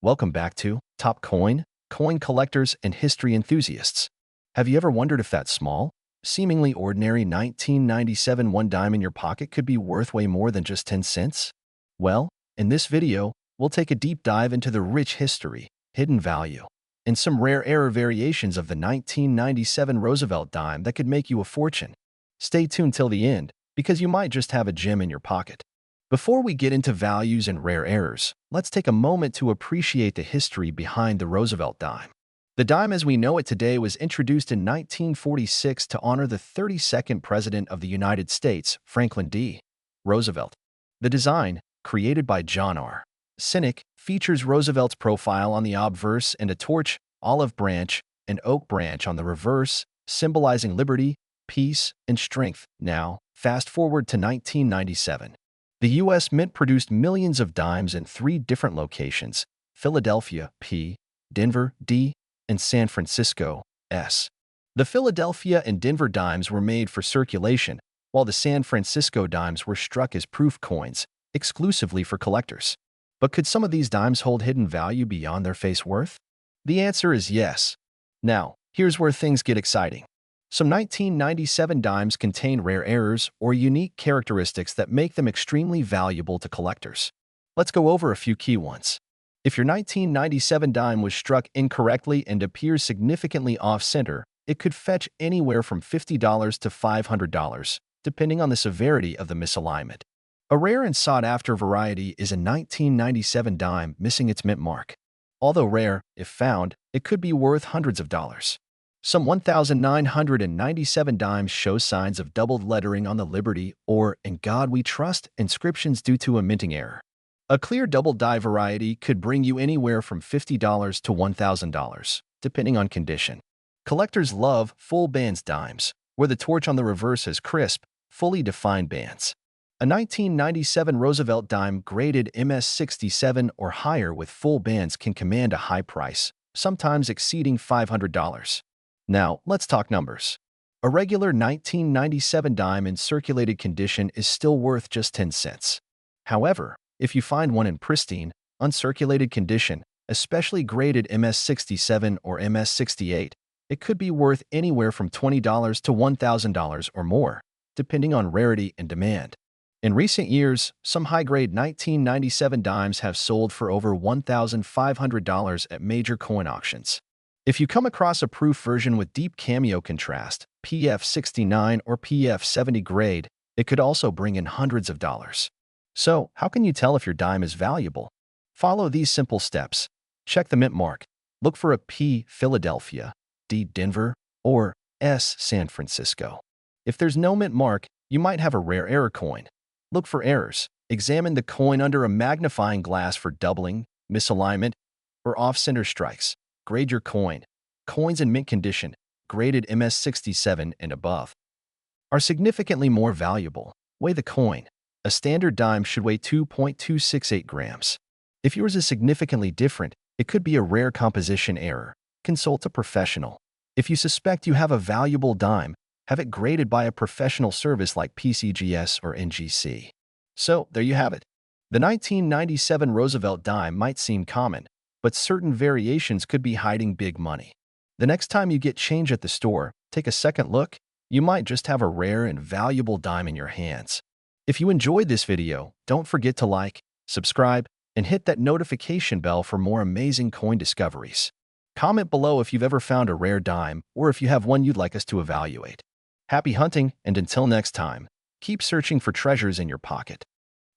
Welcome back to Top Coin, coin collectors and history enthusiasts. Have you ever wondered if that small, seemingly ordinary 1997 one dime in your pocket could be worth way more than just 10 cents? Well, in this video, we'll take a deep dive into the rich history, hidden value, and some rare error variations of the 1997 Roosevelt dime that could make you a fortune. Stay tuned till the end, because you might just have a gem in your pocket. Before we get into values and rare errors, let's take a moment to appreciate the history behind the Roosevelt dime. The dime as we know it today was introduced in 1946 to honor the 32nd President of the United States, Franklin D. Roosevelt. The design, created by John R. Sinek, features Roosevelt's profile on the obverse and a torch, olive branch, and oak branch on the reverse, symbolizing liberty, peace, and strength. Now, fast forward to 1997. The U.S. Mint produced millions of dimes in 3 different locations: Philadelphia, P., Denver, D., and San Francisco, S. The Philadelphia and Denver dimes were made for circulation, while the San Francisco dimes were struck as proof coins, exclusively for collectors. But could some of these dimes hold hidden value beyond their face worth? The answer is yes. Now, here's where things get exciting. Some 1997 dimes contain rare errors or unique characteristics that make them extremely valuable to collectors. Let's go over a few key ones. If your 1997 dime was struck incorrectly and appears significantly off-center, it could fetch anywhere from $50 to $500, depending on the severity of the misalignment. A rare and sought-after variety is a 1997 dime missing its mint mark. Although rare, if found, it could be worth hundreds of dollars. Some 1,997 dimes show signs of doubled lettering on the Liberty or "In God We Trust" inscriptions due to a minting error. A clear double die variety could bring you anywhere from $50 to $1,000, depending on condition. Collectors love full bands dimes, where the torch on the reverse has crisp, fully defined bands. A 1997 Roosevelt dime graded MS-67 or higher with full bands can command a high price, sometimes exceeding $500. Now, let's talk numbers. A regular 1997 dime in circulated condition is still worth just 10 cents. However, if you find one in pristine, uncirculated condition, especially graded MS-67 or MS-68, it could be worth anywhere from $20 to $1,000 or more, depending on rarity and demand. In recent years, some high-grade 1997 dimes have sold for over $1,500 at major coin auctions. If you come across a proof version with deep cameo contrast, PF69 or PF70 grade, it could also bring in hundreds of dollars. So, how can you tell if your dime is valuable? Follow these simple steps. Check the mint mark. Look for a P Philadelphia, D Denver, or S San Francisco. If there's no mint mark, you might have a rare error coin. Look for errors. Examine the coin under a magnifying glass for doubling, misalignment, or off-center strikes. Grade your coin. Coins in mint condition, graded MS-67 and above, are significantly more valuable. Weigh the coin. A standard dime should weigh 2.268 grams. If yours is significantly different, it could be a rare composition error. Consult a professional. If you suspect you have a valuable dime, have it graded by a professional service like PCGS or NGC. So, there you have it. The 1997 Roosevelt dime might seem common, but certain variations could be hiding big money. The next time you get change at the store, take a second look. You might just have a rare and valuable dime in your hands. If you enjoyed this video, don't forget to like, subscribe, and hit that notification bell for more amazing coin discoveries. Comment below if you've ever found a rare dime or if you have one you'd like us to evaluate. Happy hunting, and until next time, keep searching for treasures in your pocket.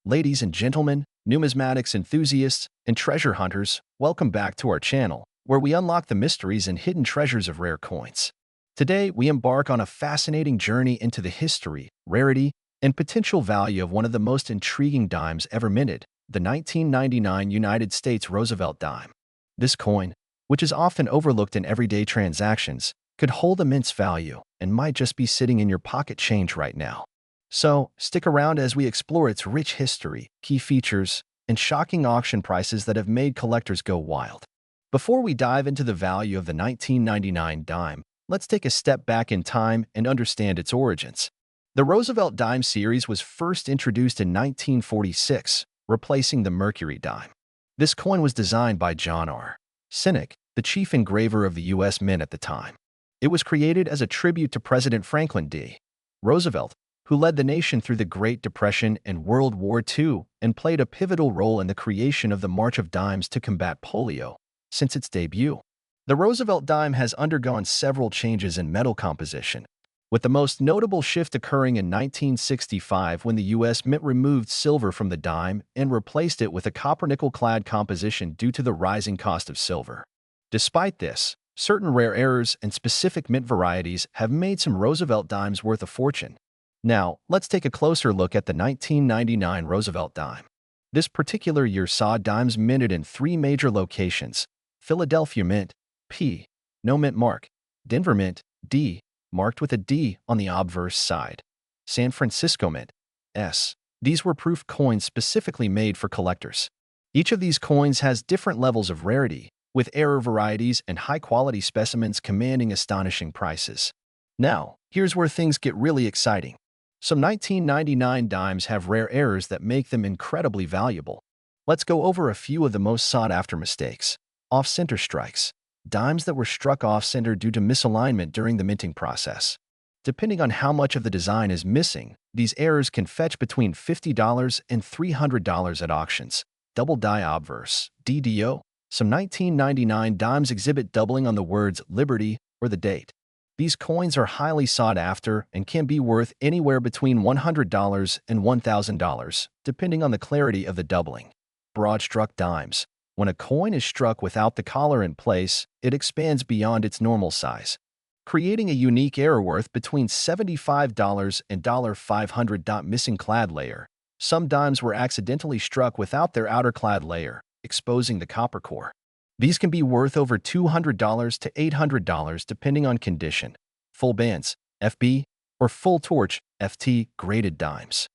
Ladies and gentlemen, numismatics enthusiasts, and treasure hunters, welcome back to our channel, where we unlock the mysteries and hidden treasures of rare coins. Today, we embark on a fascinating journey into the history, rarity, and potential value of one of the most intriguing dimes ever minted, the 1999 United States Roosevelt dime. This coin, which is often overlooked in everyday transactions, could hold immense value and might just be sitting in your pocket change right now. So, stick around as we explore its rich history, key features, and shocking auction prices that have made collectors go wild. Before we dive into the value of the 1999 dime, let's take a step back in time and understand its origins. The Roosevelt dime series was first introduced in 1946, replacing the Mercury dime. This coin was designed by John R. Cynic, the chief engraver of the U.S. Mint at the time. It was created as a tribute to President Franklin D. Roosevelt, who led the nation through the Great Depression and World War II and played a pivotal role in the creation of the March of Dimes to combat polio. Since its debut, the Roosevelt dime has undergone several changes in metal composition, with the most notable shift occurring in 1965 when the U.S. Mint removed silver from the dime and replaced it with a copper-nickel-clad composition due to the rising cost of silver. Despite this, certain rare errors and specific mint varieties have made some Roosevelt dimes worth a fortune. Now, let's take a closer look at the 1999 Roosevelt dime. This particular year saw dimes minted in three major locations: Philadelphia Mint, P, no mint mark; Denver Mint, D, marked with a D on the obverse side; San Francisco Mint, S. These were proof coins specifically made for collectors. Each of these coins has different levels of rarity, with error varieties and high-quality specimens commanding astonishing prices. Now, here's where things get really exciting. Some 1999 dimes have rare errors that make them incredibly valuable. Let's go over a few of the most sought-after mistakes. Off-center strikes. Dimes that were struck off-center due to misalignment during the minting process. Depending on how much of the design is missing, these errors can fetch between $50 and $300 at auctions. Double die obverse, DDO. Some 1999 dimes exhibit doubling on the words Liberty or the date. These coins are highly sought after and can be worth anywhere between $100 and $1,000, depending on the clarity of the doubling. Broad-struck dimes. When a coin is struck without the collar in place, it expands beyond its normal size, creating a unique error worth between $75 and $500. Missing clad layer. Some dimes were accidentally struck without their outer clad layer, exposing the copper core. These can be worth over $200 to $800 depending on condition. Full bands, FB, or full torch, FT, graded dimes.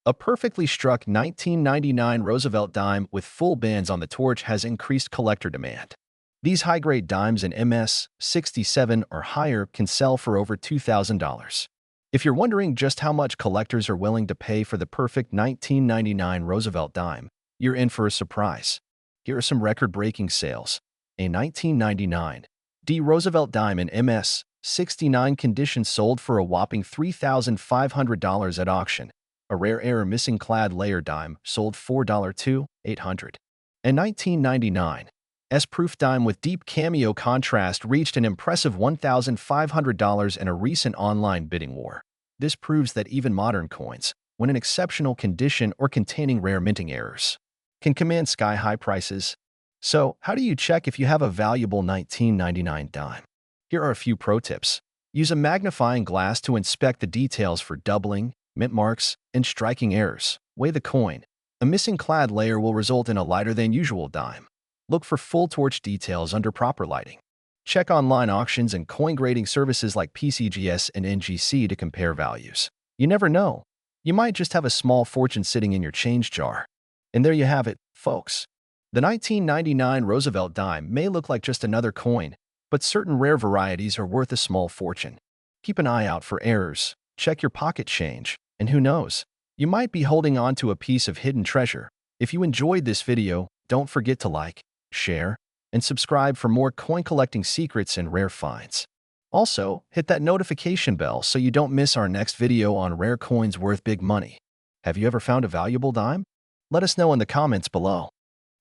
A perfectly struck 1999 Roosevelt dime with full bands on the torch has increased collector demand. These high-grade dimes in MS 67 or higher can sell for over $2,000. If you're wondering just how much collectors are willing to pay for the perfect 1999 Roosevelt dime, you're in for a surprise. Here are some record-breaking sales. A 1999 D Roosevelt dime in MS 69 condition sold for a whopping $3,500 at auction. A rare error missing clad layer dime sold $4 to $800. A 1999 S-proof dime with deep cameo contrast reached an impressive $1,500 in a recent online bidding war. This proves that even modern coins, when in exceptional condition or containing rare minting errors, can command sky-high prices. So, how do you check if you have a valuable 1999 dime? Here are a few pro tips. Use a magnifying glass to inspect the details for doubling, mint marks, and striking errors. Weigh the coin. A missing clad layer will result in a lighter than usual dime. Look for full torch details under proper lighting. Check online auctions and coin grading services like PCGS and NGC to compare values. You never know. You might just have a small fortune sitting in your change jar. And there you have it, folks. The 1999 Roosevelt dime may look like just another coin, but certain rare varieties are worth a small fortune. Keep an eye out for errors. Check your pocket change. And who knows? You might be holding on to a piece of hidden treasure. If you enjoyed this video, don't forget to like, share, and subscribe for more coin collecting secrets and rare finds. Also, hit that notification bell so you don't miss our next video on rare coins worth big money. Have you ever found a valuable dime? Let us know in the comments below.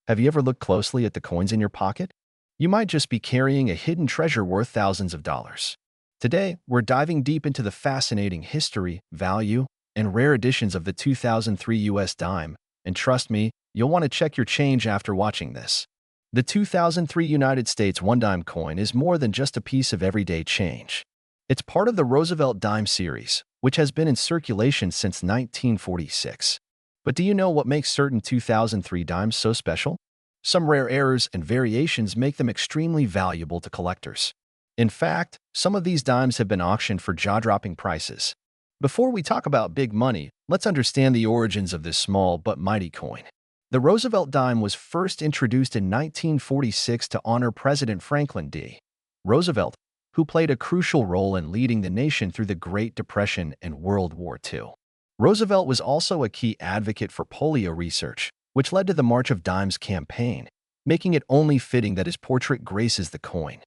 Have you ever looked closely at the coins in your pocket? You might just be carrying a hidden treasure worth thousands of dollars. Today, we're diving deep into the fascinating history, value, and rare editions of the 2003 US dime, and trust me, you'll want to check your change after watching this. The 2003 United States one-dime coin is more than just a piece of everyday change. It's part of the Roosevelt Dime series, which has been in circulation since 1946. But do you know what makes certain 2003 dimes so special? Some rare errors and variations make them extremely valuable to collectors. In fact, some of these dimes have been auctioned for jaw-dropping prices. Before we talk about big money, let's understand the origins of this small but mighty coin. The Roosevelt dime was first introduced in 1946 to honor President Franklin D. Roosevelt, who played a crucial role in leading the nation through the Great Depression and World War II. Roosevelt was also a key advocate for polio research, which led to the March of Dimes campaign, making it only fitting that his portrait graces the coin.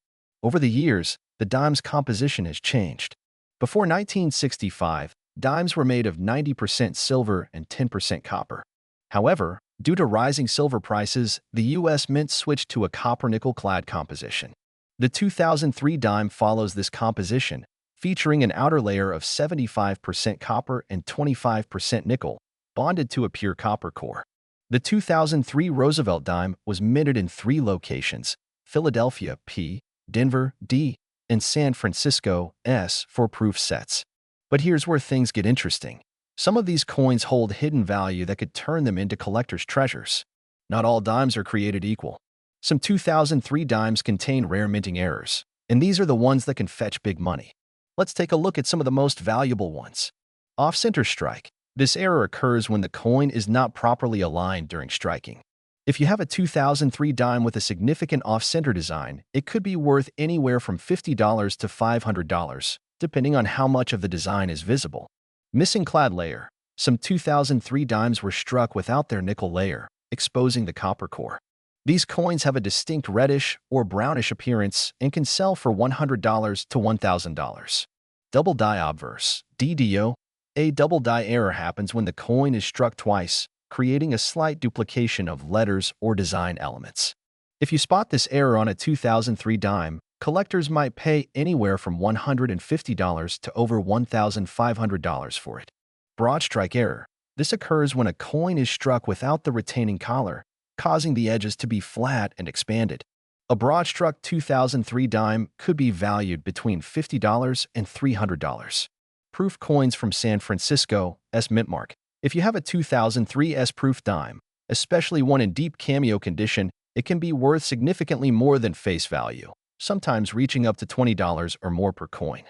Over the years, the dime's composition has changed. Before 1965, dimes were made of 90% silver and 10% copper. However, due to rising silver prices, the U.S. Mint switched to a copper-nickel-clad composition. The 2003 dime follows this composition, featuring an outer layer of 75% copper and 25% nickel, bonded to a pure copper core. The 2003 Roosevelt dime was minted in 3 locations: Philadelphia, P, Denver, D, and San Francisco, S, for proof sets. But here's where things get interesting. Some of these coins hold hidden value that could turn them into collector's treasures. Not all dimes are created equal. Some 2003 dimes contain rare minting errors, and these are the ones that can fetch big money. Let's take a look at some of the most valuable ones. Off-center strike. This error occurs when the coin is not properly aligned during striking. If you have a 2003 dime with a significant off-center design, it could be worth anywhere from $50 to $500, depending on how much of the design is visible. Missing clad layer. Some 2003 dimes were struck without their nickel layer, exposing the copper core. These coins have a distinct reddish or brownish appearance and can sell for $100 to $1,000. Double die obverse, DDO. A double die error happens when the coin is struck twice, creating a slight duplication of letters or design elements. If you spot this error on a 2003 dime, collectors might pay anywhere from $150 to over $1,500 for it. Broad strike error. This occurs when a coin is struck without the retaining collar, causing the edges to be flat and expanded. A broad-struck 2003 dime could be valued between $50 and $300. Proof coins from San Francisco, S mint mark. If you have a 2003 S-proof dime, especially one in deep cameo condition, it can be worth significantly more than face value, sometimes reaching up to $20 or more per coin.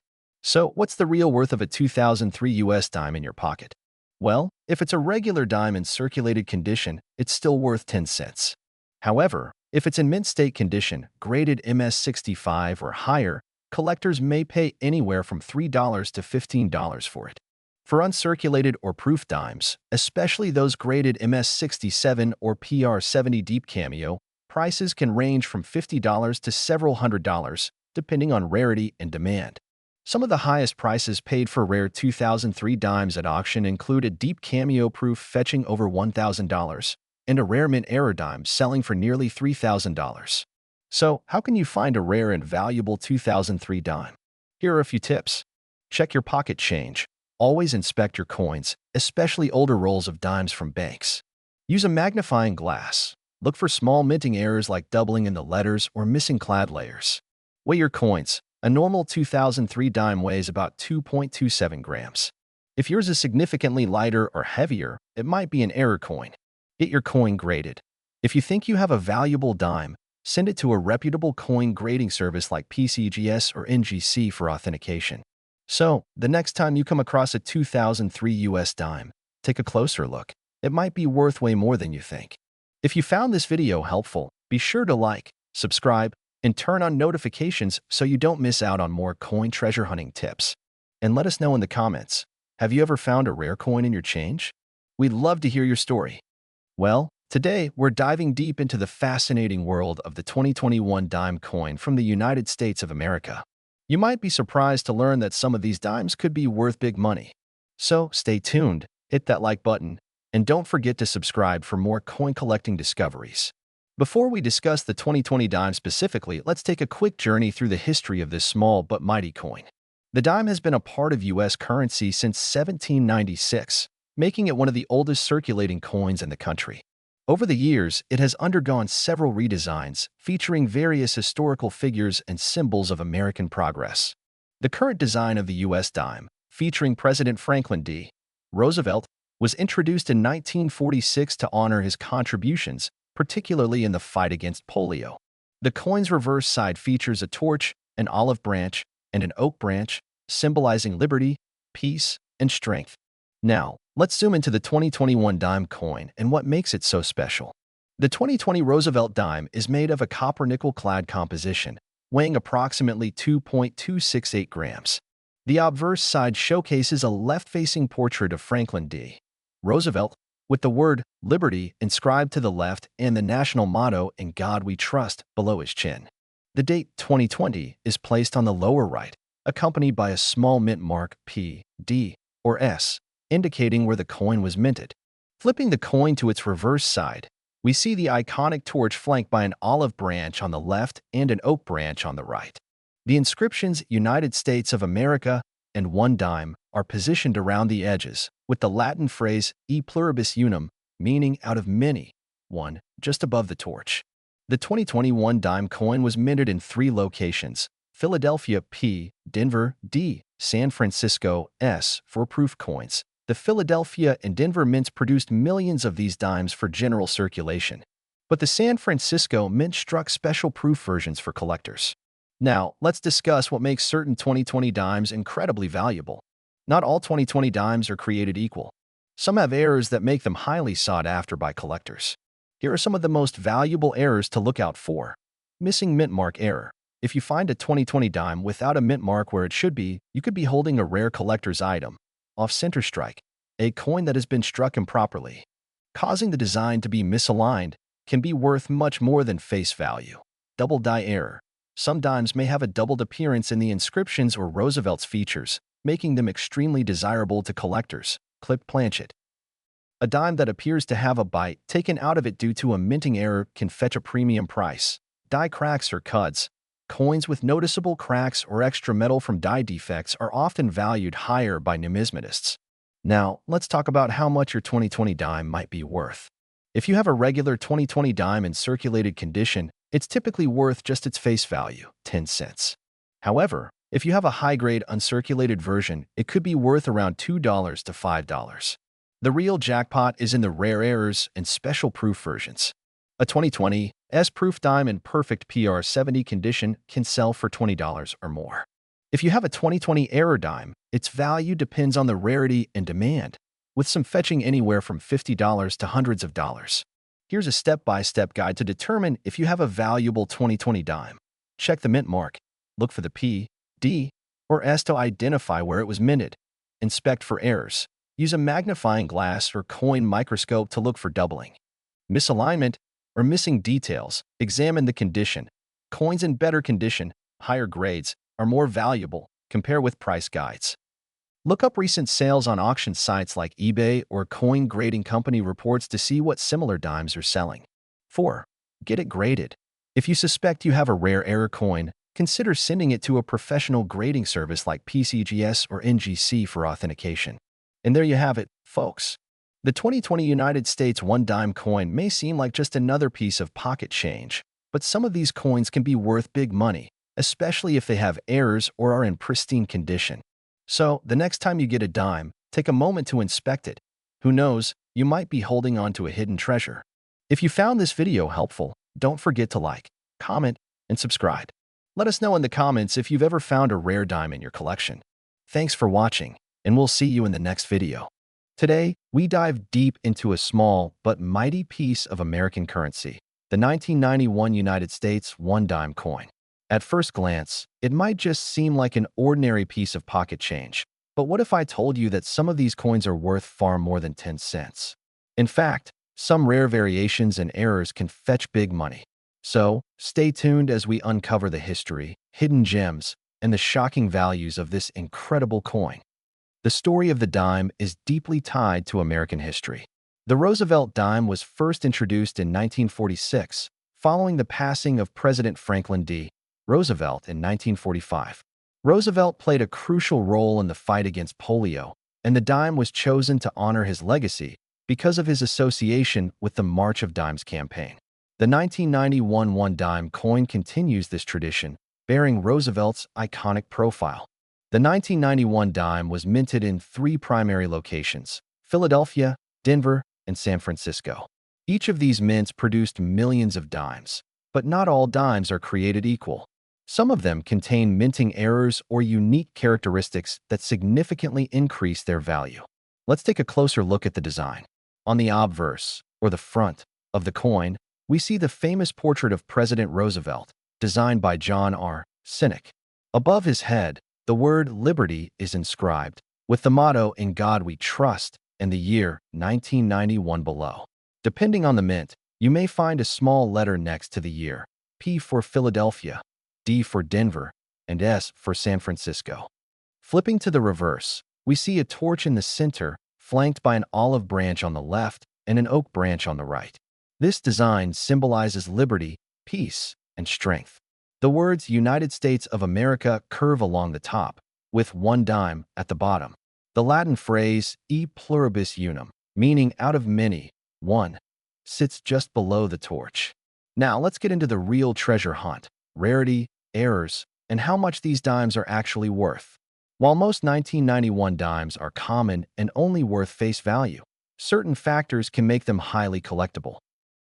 So, what's the real worth of a 2003 US dime in your pocket? Well, if it's a regular dime in circulated condition, it's still worth 10 cents. However, if it's in mint state condition, graded MS65 or higher, collectors may pay anywhere from $3 to $15 for it. For uncirculated or proof dimes, especially those graded MS67 or PR70 deep cameo, prices can range from $50 to several $100s, depending on rarity and demand. Some of the highest prices paid for rare 2003 dimes at auction include a deep cameo proof fetching over $1,000 and a rare mint error dime selling for nearly $3,000. So, how can you find a rare and valuable 2003 dime? Here are a few tips. Check your pocket change. Always inspect your coins, especially older rolls of dimes from banks. Use a magnifying glass. Look for small minting errors like doubling in the letters or missing clad layers. Weigh your coins. A normal 2003 dime weighs about 2.27 grams. If yours is significantly lighter or heavier, it might be an error coin. Get your coin graded. If you think you have a valuable dime, send it to a reputable coin grading service like PCGS or NGC for authentication. So, the next time you come across a 2003 US dime, take a closer look. It might be worth way more than you think. If you found this video helpful, be sure to like, subscribe, and turn on notifications so you don't miss out on more coin treasure hunting tips. And let us know in the comments, have you ever found a rare coin in your change? We'd love to hear your story. Well, today we're diving deep into the fascinating world of the 2021 dime coin from the United States of America. You might be surprised to learn that some of these dimes could be worth big money. So stay tuned, hit that like button, and don't forget to subscribe for more coin collecting discoveries. Before we discuss the 2020 dime specifically, let's take a quick journey through the history of this small but mighty coin. The dime has been a part of U.S. currency since 1796, making it one of the oldest circulating coins in the country. Over the years, it has undergone several redesigns, featuring various historical figures and symbols of American progress. The current design of the U.S. dime, featuring President Franklin D. Roosevelt, was introduced in 1946 to honor his contributions, particularly in the fight against polio. The coin's reverse side features a torch, an olive branch, and an oak branch, symbolizing liberty, peace, and strength. Now, let's zoom into the 2021 dime coin and what makes it so special. The 2020 Roosevelt dime is made of a copper-nickel-clad composition, weighing approximately 2.268 grams. The obverse side showcases a left-facing portrait of Franklin D. Roosevelt, with the word Liberty inscribed to the left and the national motto In God We Trust below his chin. The date 2020 is placed on the lower right, accompanied by a small mint mark P, D, or S, indicating where the coin was minted. Flipping the coin to its reverse side, we see the iconic torch flanked by an olive branch on the left and an oak branch on the right. The inscriptions United States of America and 1 dime are positioned around the edges, with the Latin phrase E pluribus unum, meaning out of many, one, just above the torch. The 2021 dime coin was minted in 3 locations: Philadelphia P, Denver D, San Francisco S for proof coins. The Philadelphia and Denver mints produced millions of these dimes for general circulation, but the San Francisco mint struck special proof versions for collectors. Now, let's discuss what makes certain 2020 dimes incredibly valuable. Not all 2020 dimes are created equal. Some have errors that make them highly sought after by collectors. Here are some of the most valuable errors to look out for. Missing mint mark error. If you find a 2020 dime without a mint mark where it should be, you could be holding a rare collector's item. Off-center strike, a coin that has been struck improperly, causing the design to be misaligned, can be worth much more than face value. Double die error. Some dimes may have a doubled appearance in the inscriptions or Roosevelt's features, making them extremely desirable to collectors. Clipped planchet. A dime that appears to have a bite taken out of it due to a minting error can fetch a premium price. Die cracks or cuts. Coins with noticeable cracks or extra metal from die defects are often valued higher by numismatists. Now, let's talk about how much your 2020 dime might be worth. If you have a regular 2020 dime in circulated condition, it's typically worth just its face value, 10 cents. However, if you have a high-grade uncirculated version, it could be worth around $2 to $5. The real jackpot is in the rare errors and special proof versions. A 2020 S-proof dime in perfect PR70 condition can sell for $20 or more. If you have a 2020 error dime, its value depends on the rarity and demand, with some fetching anywhere from $50 to hundreds of dollars. Here's a step-by-step guide to determine if you have a valuable 2020 dime. Check the mint mark. Look for the P, D, or S to identify where it was minted. Inspect for errors. Use a magnifying glass or coin microscope to look for doubling, misalignment, or missing details. Examine the condition. Coins in better condition, higher grades, are more valuable. Compare with price guides. Look up recent sales on auction sites like eBay or coin grading company reports to see what similar dimes are selling. 4. Get it graded. If you suspect you have a rare error coin, consider sending it to a professional grading service like PCGS or NGC for authentication. And there you have it, folks. The 2020 United States 1 dime coin may seem like just another piece of pocket change, but some of these coins can be worth big money, especially if they have errors or are in pristine condition. So, the next time you get a dime, take a moment to inspect it. Who knows, you might be holding on to a hidden treasure. If you found this video helpful, don't forget to like, comment, and subscribe. Let us know in the comments if you've ever found a rare dime in your collection. Thanks for watching, and we'll see you in the next video. Today, we dive deep into a small but mighty piece of American currency, the 1991 United States 1 dime coin. At first glance, it might just seem like an ordinary piece of pocket change. But what if I told you that some of these coins are worth far more than 10 cents? In fact, some rare variations and errors can fetch big money. So, stay tuned as we uncover the history, hidden gems, and the shocking values of this incredible coin. The story of the dime is deeply tied to American history. The Roosevelt dime was first introduced in 1946, following the passing of President Franklin D. Roosevelt in 1945. Roosevelt played a crucial role in the fight against polio, and the dime was chosen to honor his legacy because of his association with the March of Dimes campaign. The 1991 1 dime coin continues this tradition, bearing Roosevelt's iconic profile. The 1991 dime was minted in 3 primary locations: Philadelphia, Denver, and San Francisco. Each of these mints produced millions of dimes, but not all dimes are created equal. Some of them contain minting errors or unique characteristics that significantly increase their value. Let's take a closer look at the design. On the obverse, or the front, of the coin, we see the famous portrait of President Roosevelt, designed by John R. Sinek. Above his head, the word Liberty is inscribed, with the motto In God We Trust, and the year 1991 below. Depending on the mint, you may find a small letter next to the year, P for Philadelphia, D for Denver, and S for San Francisco. Flipping to the reverse, we see a torch in the center, flanked by an olive branch on the left and an oak branch on the right. This design symbolizes liberty, peace, and strength. The words United States of America curve along the top, with one dime at the bottom. The Latin phrase e pluribus unum, meaning out of many, one, sits just below the torch. Now let's get into the real treasure hunt, rarity, errors, and how much these dimes are actually worth. While most 1991 dimes are common and only worth face value, certain factors can make them highly collectible.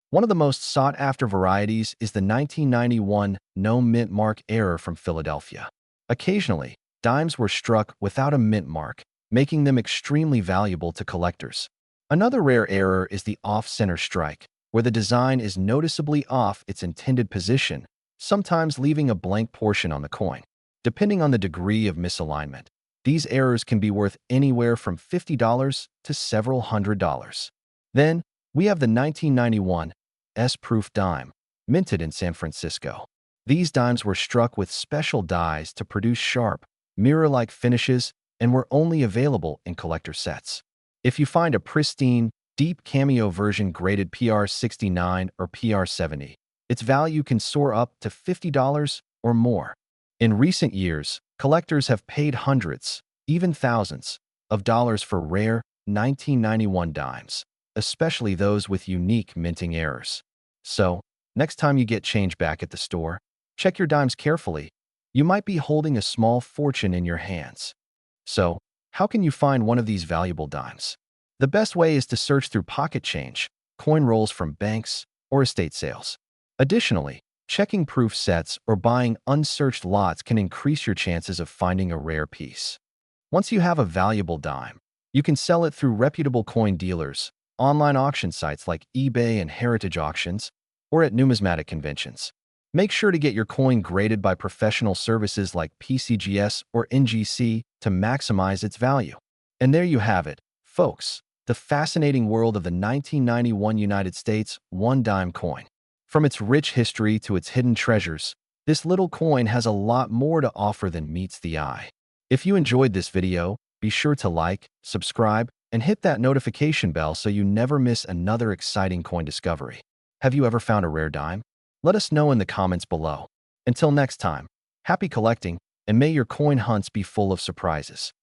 One of the most sought-after varieties is the 1991 no mint mark error from Philadelphia. Occasionally, dimes were struck without a mint mark, making them extremely valuable to collectors. Another rare error is the off-center strike, where the design is noticeably off its intended position, sometimes leaving a blank portion on the coin. Depending on the degree of misalignment, these errors can be worth anywhere from $50 to several $100s. Then, we have the 1991 S-proof dime, minted in San Francisco. These dimes were struck with special dies to produce sharp, mirror-like finishes and were only available in collector sets. If you find a pristine, deep cameo version graded PR69 or PR70, its value can soar up to $50 or more. In recent years, collectors have paid hundreds, even thousands, of dollars for rare 1991 dimes, especially those with unique minting errors. So, next time you get change back at the store, check your dimes carefully. You might be holding a small fortune in your hands. So, how can you find one of these valuable dimes? The best way is to search through pocket change, coin rolls from banks, or estate sales. Additionally, checking proof sets or buying unsearched lots can increase your chances of finding a rare piece. Once you have a valuable dime, you can sell it through reputable coin dealers, online auction sites like eBay and Heritage Auctions, or at numismatic conventions. Make sure to get your coin graded by professional services like PCGS or NGC to maximize its value. And there you have it, folks, the fascinating world of the 1991 United States one-dime coin. From its rich history to its hidden treasures, this little coin has a lot more to offer than meets the eye. If you enjoyed this video, be sure to like, subscribe, and hit that notification bell so you never miss another exciting coin discovery. Have you ever found a rare dime? Let us know in the comments below. Until next time, happy collecting, and may your coin hunts be full of surprises.